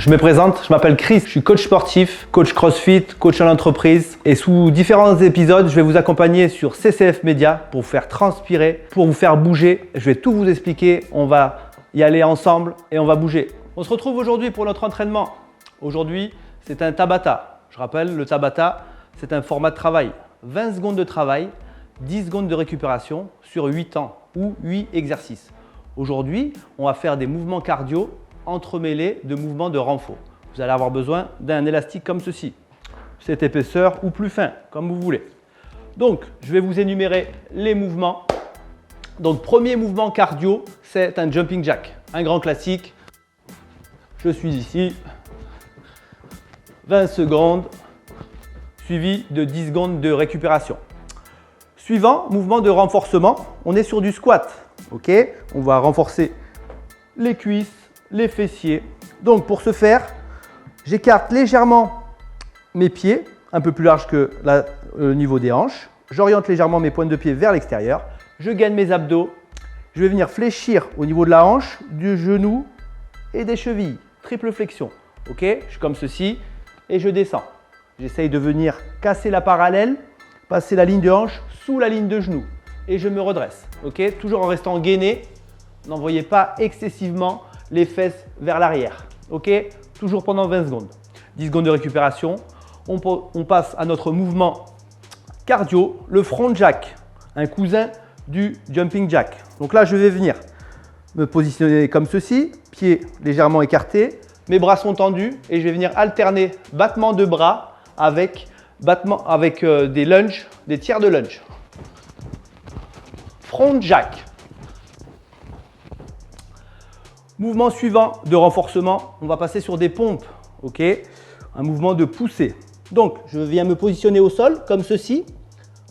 Je me présente, je m'appelle Chris, je suis coach sportif, coach CrossFit, coach en entreprise et sous différents épisodes, je vais vous accompagner sur CCF Media pour vous faire transpirer, pour vous faire bouger. Je vais tout vous expliquer, on va y aller ensemble et on va bouger. On se retrouve aujourd'hui pour notre entraînement. Aujourd'hui, c'est un Tabata. Je rappelle, le Tabata, c'est un format de travail. 20 secondes de travail, 10 secondes de récupération sur 8 temps ou 8 exercices. Aujourd'hui, on va faire des mouvements cardio entremêlés de mouvements de renfort. Vous allez avoir besoin d'un élastique comme ceci, cette épaisseur ou plus fin, comme vous voulez. Donc, je vais vous énumérer les mouvements. Donc, premier mouvement cardio, c'est un jumping jack, un grand classique. Je suis ici, 20 secondes, suivi de 10 secondes de récupération. Suivant, mouvement de renforcement, on est sur du squat. Ok, on va renforcer les cuisses, les fessiers. Donc pour ce faire, j'écarte légèrement mes pieds, un peu plus large que le niveau des hanches. J'oriente légèrement mes pointes de pied vers l'extérieur. Je gagne mes abdos. Je vais venir fléchir au niveau de la hanche, du genou et des chevilles. Triple flexion. Ok, je suis comme ceci et je descends. J'essaye de venir casser la parallèle, passer la ligne de hanche sous la ligne de genou et je me redresse. Ok, toujours en restant gainé. N'envoyez pas excessivement les fesses vers l'arrière. Ok, toujours pendant 20 secondes. 10 secondes de récupération. On passe à notre mouvement cardio, le front jack, un cousin du jumping jack. Donc là, je vais venir me positionner comme ceci, pieds légèrement écartés, mes bras sont tendus et je vais venir alterner battement de bras avec des lunges, des tiers de lunge. Front jack. Mouvement suivant de renforcement, on va passer sur des pompes, ok, un mouvement de poussée. Donc, je viens me positionner au sol comme ceci,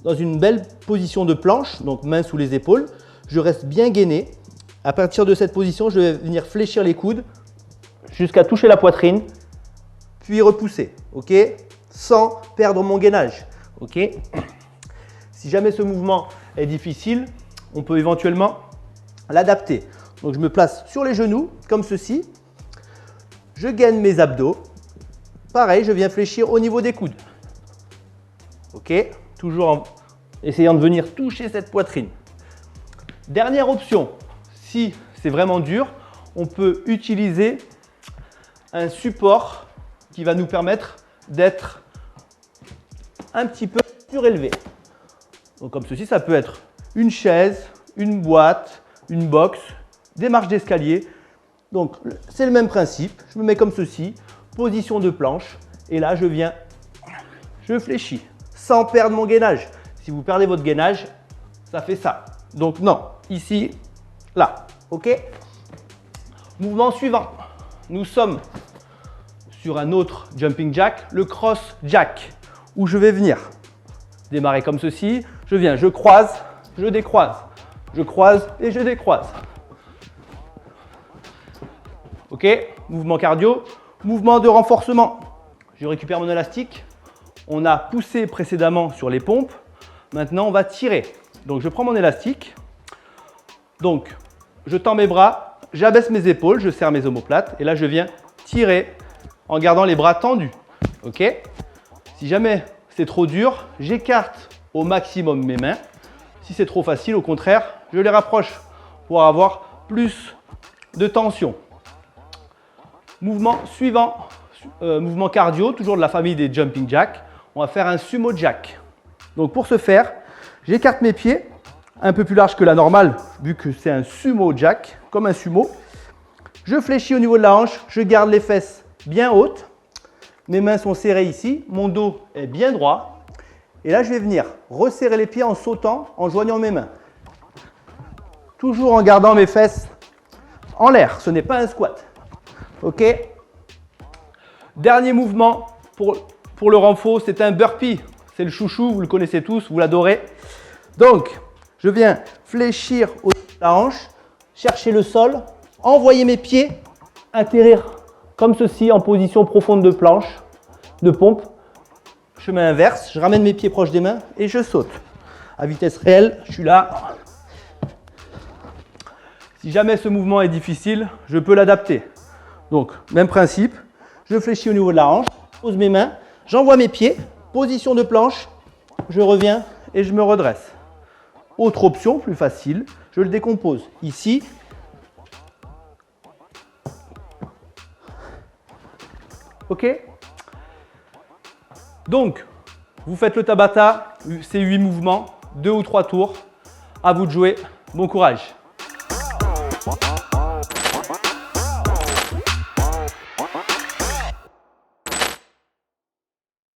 dans une belle position de planche, donc mains sous les épaules. Je reste bien gainé. À partir de cette position, je vais venir fléchir les coudes jusqu'à toucher la poitrine, puis repousser, ok, sans perdre mon gainage, ok. Si jamais ce mouvement est difficile, on peut éventuellement l'adapter. Donc, je me place sur les genoux, comme ceci. Je gaine mes abdos. Pareil, je viens fléchir au niveau des coudes. Ok, toujours en essayant de venir toucher cette poitrine. Dernière option, si c'est vraiment dur, on peut utiliser un support qui va nous permettre d'être un petit peu surélevé. Donc, comme ceci, ça peut être une chaise, une boîte, une box, des marches d'escalier. Donc, c'est le même principe. Je me mets comme ceci, position de planche. Et là, je fléchis sans perdre mon gainage. Si vous perdez votre gainage, ça fait ça. Donc, non, ici, là. OK? Mouvement suivant. Nous sommes sur un autre jumping jack, le cross jack, où je vais venir démarrer comme ceci. Je viens, je croise, je décroise. Je croise et je décroise. Ok, mouvement cardio, mouvement de renforcement. Je récupère mon élastique. On a poussé précédemment sur les pompes. Maintenant, on va tirer. Donc, je prends mon élastique. Donc, je tends mes bras, j'abaisse mes épaules, je serre mes omoplates. Et là, je viens tirer en gardant les bras tendus. Ok. Si jamais c'est trop dur, j'écarte au maximum mes mains. Si c'est trop facile, au contraire, je les rapproche pour avoir plus de tension. Mouvement suivant, mouvement cardio, toujours de la famille des jumping jacks. On va faire un sumo jack. Donc pour ce faire, j'écarte mes pieds un peu plus large que la normale, vu que c'est un sumo jack, comme un sumo. Je fléchis au niveau de la hanche, je garde les fesses bien hautes. Mes mains sont serrées ici, mon dos est bien droit. Et là, je vais venir resserrer les pieds en sautant, en joignant mes mains. Toujours en gardant mes fesses en l'air, ce n'est pas un squat. Ok. Dernier mouvement pour le renfort, c'est un burpee. C'est le chouchou, vous le connaissez tous, vous l'adorez. Donc, je viens fléchir au niveau de la hanche, chercher le sol, envoyer mes pieds, atterrir comme ceci en position profonde de planche, de pompe. Chemin inverse, je ramène mes pieds proches des mains et je saute. À vitesse réelle, je suis là. Si jamais ce mouvement est difficile, je peux l'adapter. Donc, même principe, je fléchis au niveau de la hanche, je pose mes mains, j'envoie mes pieds, position de planche, je reviens et je me redresse. Autre option, plus facile, je le décompose. Ici, ok? Donc, vous faites le Tabata, c'est 8 mouvements, 2 ou 3 tours. À vous de jouer. Bon courage!